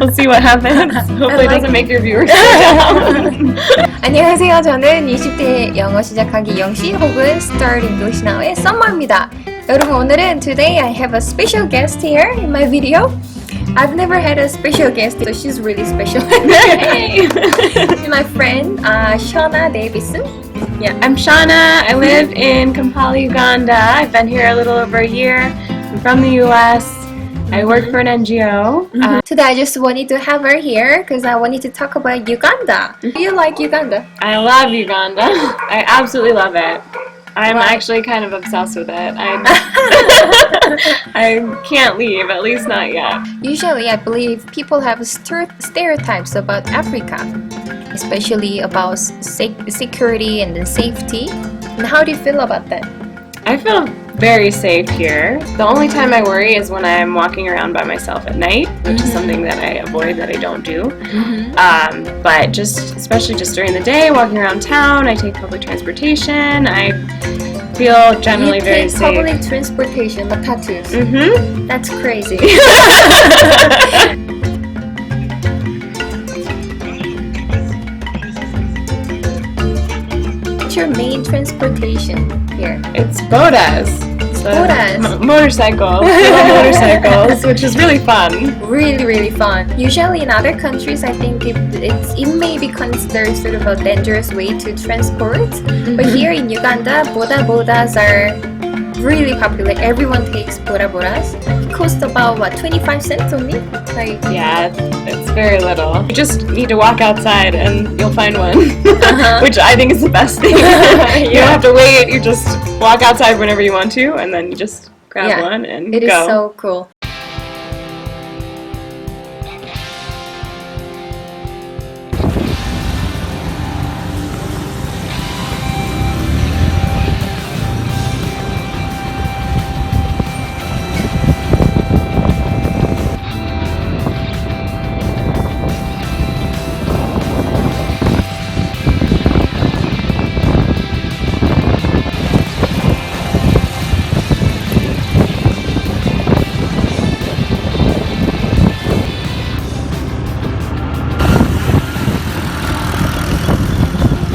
We'll see what happens. Hopefully it doesn't make your viewers down. 안녕하세요. 저는 20대 영어 시작하기 영시 혹은 Start English Now의 Summer입니다. 여러분 오늘은 today I have a special guest here in my video. I've never had a special guest, so she's really special. She's my friend, Shauna Davison. Yeah, I'm Shauna. I live in Kampala, Uganda. I've been here a little over a year. I'm from the US. I work for an NGO. Today I just wanted to have her here because I wanted to talk about Uganda. Do you like Uganda? I love Uganda. I absolutely love it. I'm actually kind of obsessed with it. I can't leave, at least not yet. Usually I believe people have stereotypes about Africa, especially about security and then safety. And how do you feel about that? I feel very safe here. The only time I worry is when I'm walking around by myself at night, which is something that I avoid, that I don't do. But especially during the day, walking around town, I take public transportation. I feel generally very safe. You take public transportation, but tattoos. That's crazy. What's your main transportation here? It's bodas. Motorcycles, which is really fun. Really, really fun. Usually in other countries, I think it may be considered sort of a dangerous way to transport. But here in Uganda, bodas are really popular. Everyone takes bodas. It costs about 25 cents only. Yeah, it's very little. You just need to walk outside and you'll find one, which I think is the best thing. You don't have to wait. You just walk outside whenever you want to, and then you just grab one and It go. is so cool.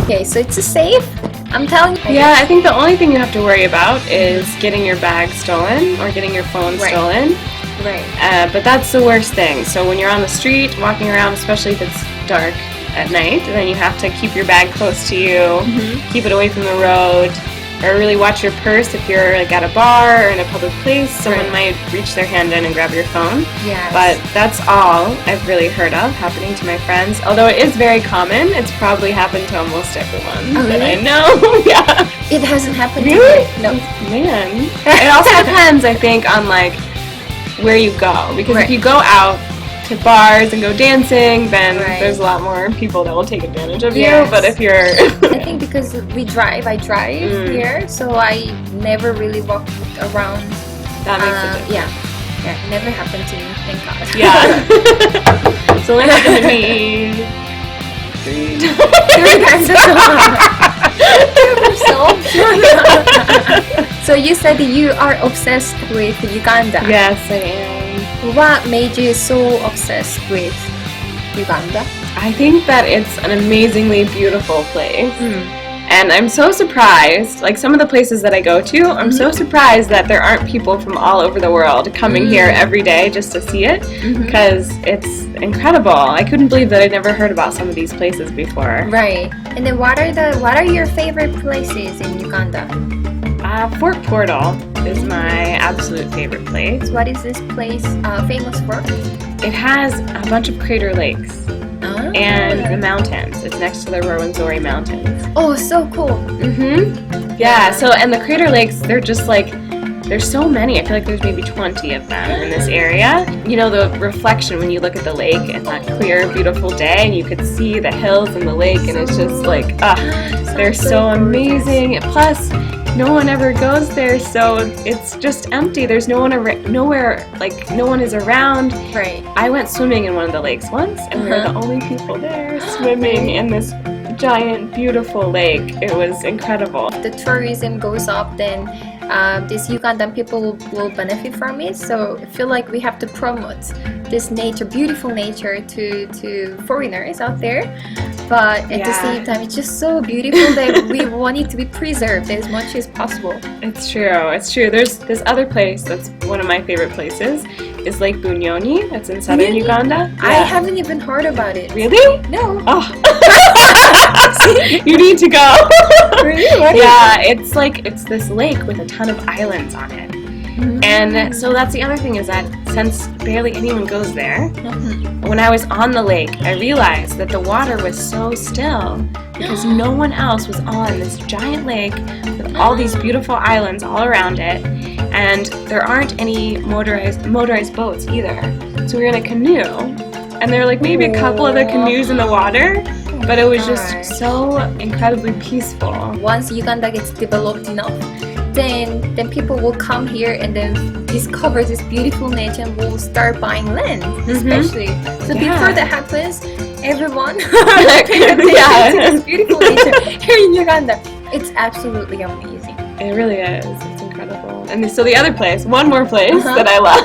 Okay, so it's safe. I'm telling you. Yeah, I think the only thing you have to worry about is getting your bag stolen or getting your phone stolen. Right. But that's the worst thing. So when you're on the street, walking around, especially if it's dark at night, then you have to keep your bag close to you, keep it away from the road, or really watch your purse if you're at a bar or in a public place. Someone might reach their hand in and grab your phone. Yes. But that's all I've really heard of happening to my friends. Although it is very common, it's probably happened to almost everyone that I know. Yeah. It hasn't happened Really? to me. No. Man. It also depends, I think, on where you go. Because if you go out to bars and go dancing, then there's a lot more people that will take advantage of you. But if you're I think because I drive here, so I never really walk around. That makes a difference. Yeah, it never happened to me, thank God. Yeah. It's only happened to me 3 times. So you said you are obsessed with Uganda. Yes, I am. What made you so obsessed with Uganda? I think that it's an amazingly beautiful place. And I'm so surprised, some of the places that I go to, I'm so surprised that there aren't people from all over the world coming here every day just to see it, because it's incredible. I couldn't believe that I'd never heard about some of these places before. Right. And then what are your favorite places in Uganda? Fort Portal is my absolute favorite place. What is this place famous for? It has a bunch of crater lakes and the mountains. It's next to the Rwenzori Mountains. Oh, so cool. Yeah, and the crater lakes, they're just there's so many. I feel like there's maybe 20 of them in this area. You know, the reflection when you look at the lake and that clear, beautiful day, and you could see the hills and the lake, and it's just they're so amazing. Plus, no one ever goes there, so it's just empty. There's no one nowhere, no one is around. Right. I went swimming in one of the lakes once, and we were the only people there swimming in this giant, beautiful lake. It was incredible. If the tourism goes up, then these Ugandan people will benefit from it. So I feel like we have to promote this nature, beautiful nature, to foreigners out there. But at the same time, it's just so beautiful that we want it to be preserved as much as possible. It's true. It's true. There's this other place that's one of my favorite places. Is Lake Bunyonyi. It's in southern Uganda. Yeah. I haven't even heard about it. Really? No. Oh. You need to go. Really? What It's this lake with a ton of islands on it. And so that's the other thing, is that since barely anyone goes there, when I was on the lake, I realized that the water was so still because no one else was on this giant lake with all these beautiful islands all around it, and there aren't any motorized boats either. So we were in a canoe, and there were like maybe a couple other canoes in the water, but it was just so incredibly peaceful. Once Uganda gets developed enough, then people will come here and then discover this beautiful nature and will start buying land, especially. So before that happens, everyone pay attention to this beautiful nature here in Uganda. It's absolutely amazing. It really is. It's incredible. And so the other place, one more place that I love.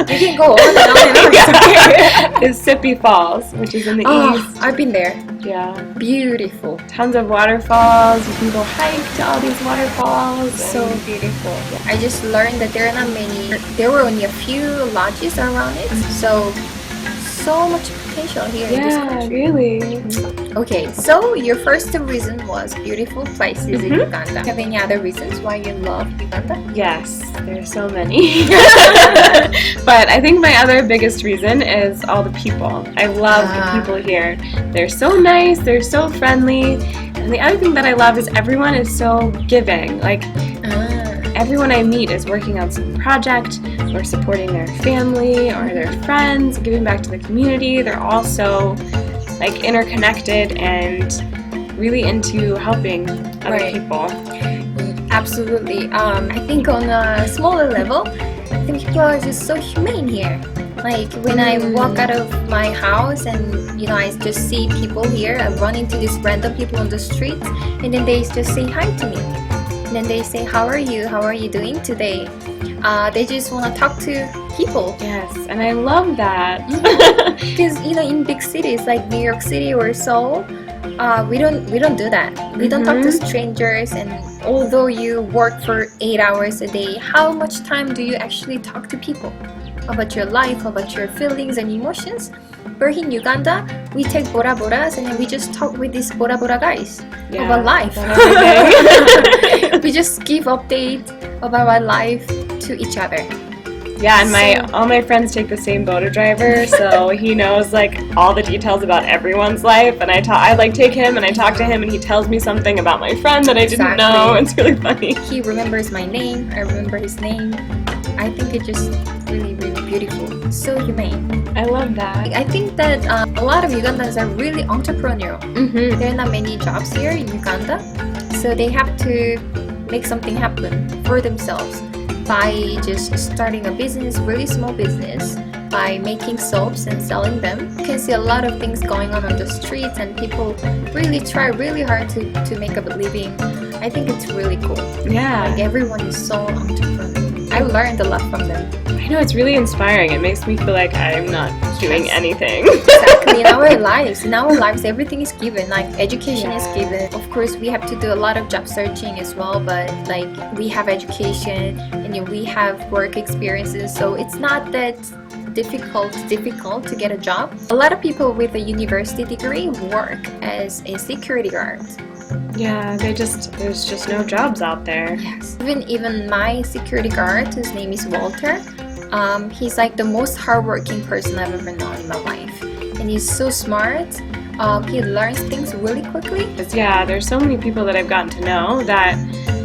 You can go on and on and on. Is Sippy Falls, which is in the east. I've been there. Yeah. Beautiful. Tons of waterfalls. You can go hike to all these waterfalls. So beautiful. I just learned that there are not many. There were only a few lodges around it. So much potential here in this country. Really. Okay, so your first reason was beautiful places in Uganda. Have any other reasons why you love Uganda? Yes, there's so many. But I think my other biggest reason is all the people. I love the people here. They're so nice, they're so friendly. And the other thing that I love is everyone is so giving. Like, everyone I meet is working on some project or supporting their family or their friends, giving back to the community. They're all so like interconnected and really into helping other people. Absolutely. I think on a smaller level, I think people are just so humane here. Like when I walk out of my house and I just see people here, I run into these random people on the street, and then they just say hi to me. And then they say, how are you doing today? They just want to talk to people. Yes, and I love that. Because in big cities like New York City or Seoul, we don't do that. We don't talk to strangers, and although you work for 8 hours a day, how much time do you actually talk to people about your life, about your feelings and emotions? We're in Uganda, we take Bora Boras and then we just talk with these Bora Bora guys about life. We just give updates about our life to each other. Yeah, and all my friends take the same boda driver, so he knows like all the details about everyone's life. And I like take him and I talk to him, and he tells me something about my friend that I didn't know. It's really funny. He remembers my name. I remember his name. I think it's just really, really beautiful. So humane. I love that. I think that a lot of Ugandans are really entrepreneurial. There are not many jobs here in Uganda, so they have to make something happen for themselves by just starting a business, really small business, by making soaps and selling them. You can see a lot of things going on the streets, and people really try really hard to make a living. I think it's really cool. Yeah. Like everyone is so entrepreneurial. I learned a lot from them. I know, it's really inspiring. It makes me feel like I'm not doing anything. Exactly. In our lives, everything is given. Like education is given. Of course, we have to do a lot of job searching as well, but like we have education and we have work experiences, so it's not that difficult to get a job. A lot of people with a university degree work as a security guard. Yeah, there's just no jobs out there. Yes. Even my security guard, his name is Walter. He's like the most hardworking person I've ever known in my life, and he's so smart. He learns things really quickly. Yeah, there's so many people that I've gotten to know that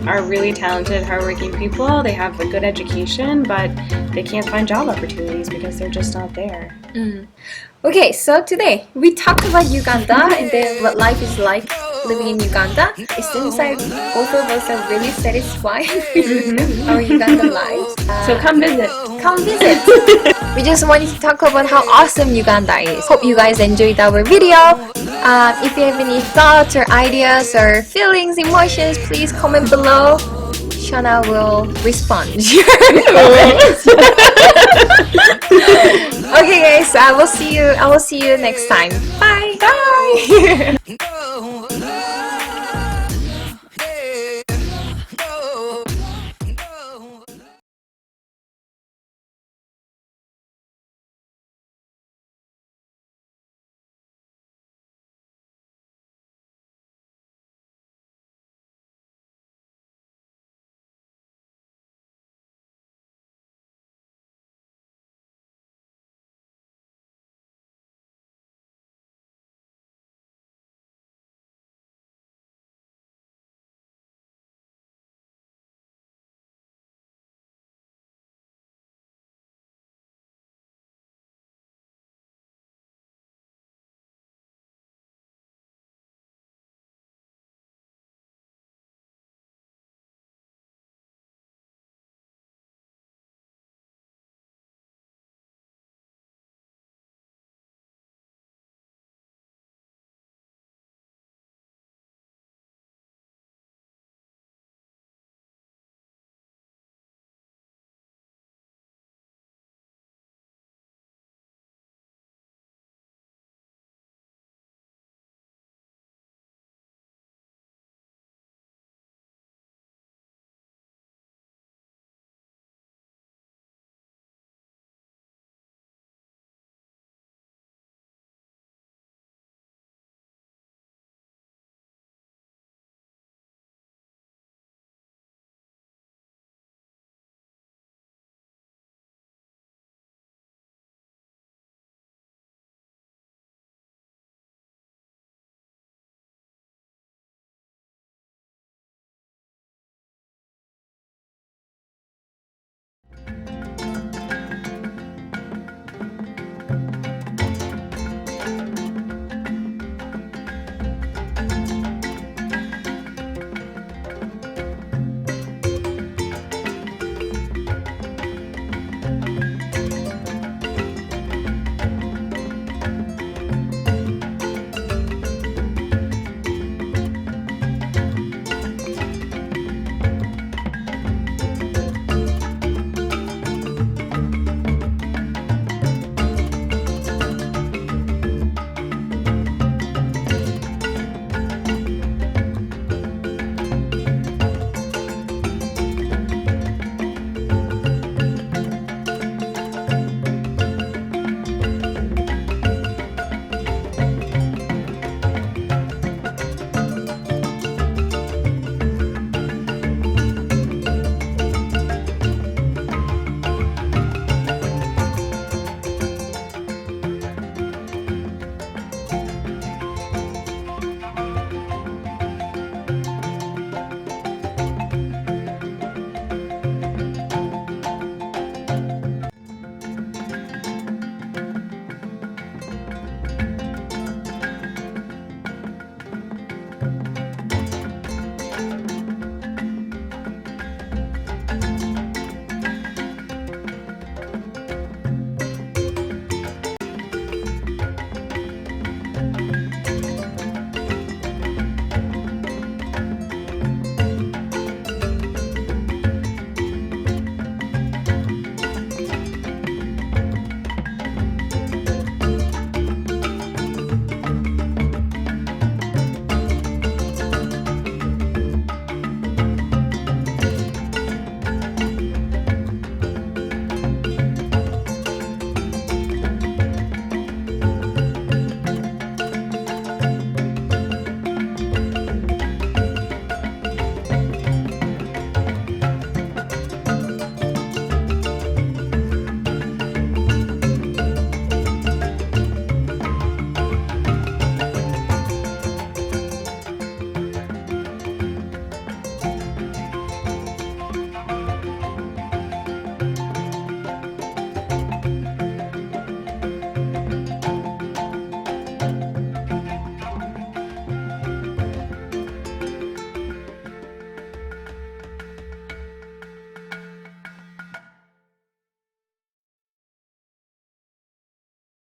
are really talented, hardworking people. They have a good education, but they can't find job opportunities because they're just not there. Okay, so today we talked about Uganda and then what life is like living in Uganda. It seems like both of us are really satisfied with our Uganda lives. So come visit. Come visit. We just wanted to talk about how awesome Uganda is. Hope you guys enjoyed our video. If you have any thoughts or ideas or feelings, emotions, please comment below. Shana will respond your comments. Okay, guys, I will see you next time. Bye. Bye.